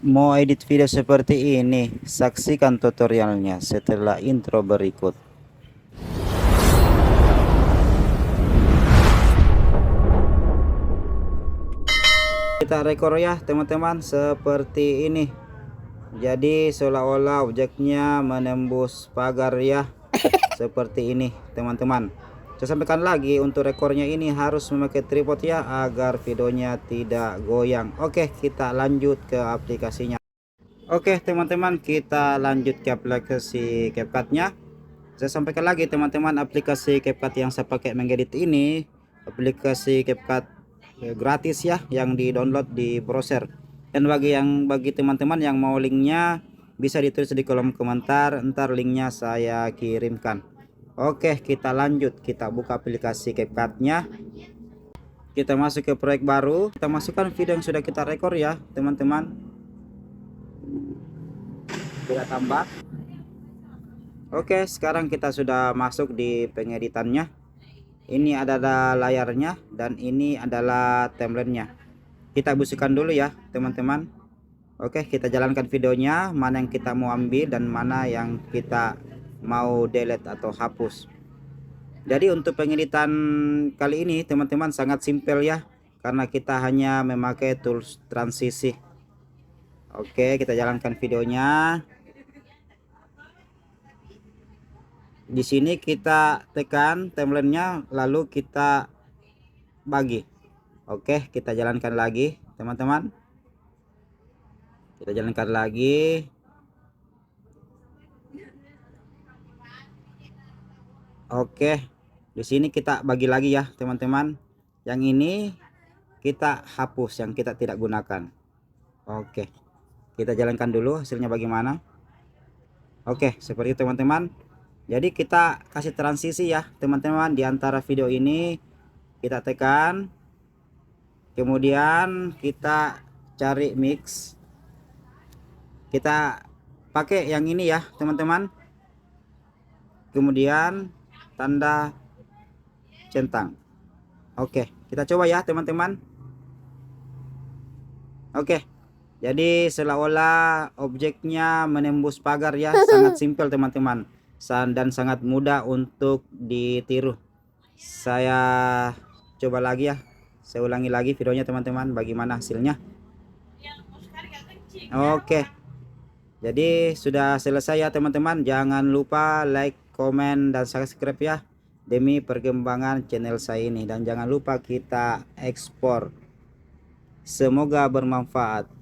Mau edit video seperti ini? Saksikan tutorialnya setelah intro berikut. Kita rekor ya teman-teman, seperti ini. Jadi seolah-olah objeknya menembus pagar ya. Seperti ini teman-teman. Saya sampaikan lagi, untuk rekornya ini harus memakai tripod ya, agar videonya tidak goyang. Oke, kita lanjut ke aplikasinya. Oke teman-teman, kita lanjut ke aplikasi CapCut-nya. Saya sampaikan lagi teman-teman, aplikasi CapCut yang saya pakai mengedit ini aplikasi CapCut gratis ya, yang di-download di browser. Dan bagi teman-teman yang mau linknya, bisa ditulis di kolom komentar, ntar linknya saya kirimkan. Oke, kita lanjut, kita buka aplikasi CapCut-nya. Kita masuk ke proyek baru, kita masukkan video yang sudah kita rekor ya teman-teman. Kita tambah. Oke, sekarang kita sudah masuk di pengeditannya. Ini adalah layarnya dan ini adalah timelinenya. Kita bersihkan dulu ya teman-teman. Oke, kita jalankan videonya, mana yang kita mau ambil dan mana yang kita mau delete atau hapus. Jadi untuk pengeditan kali ini teman-teman sangat simpel ya, karena kita hanya memakai tools transisi. Oke, kita jalankan videonya. Di sini kita tekan timelinenya, lalu kita bagi. Oke, kita jalankan lagi teman-teman. Kita jalankan lagi. Oke, di sini kita bagi lagi ya teman-teman. Yang ini kita hapus, yang kita tidak gunakan. Oke, kita jalankan dulu hasilnya bagaimana. Oke, seperti itu teman-teman. Jadi kita kasih transisi ya teman-teman, di antara video ini kita tekan, kemudian kita cari mix. Kita pakai yang ini ya teman-teman, kemudian tanda centang. Oke, kita coba ya teman-teman. Oke, jadi seolah-olah objeknya menembus pagar ya. Sangat simpel teman-teman, dan sangat mudah untuk ditiru. Saya coba lagi ya, saya ulangi lagi videonya teman-teman, bagaimana hasilnya. Oke, jadi sudah selesai ya teman-teman. Jangan lupa like, komen, dan subscribe ya, demi perkembangan channel saya ini. Dan jangan lupa kita ekspor. Semoga bermanfaat.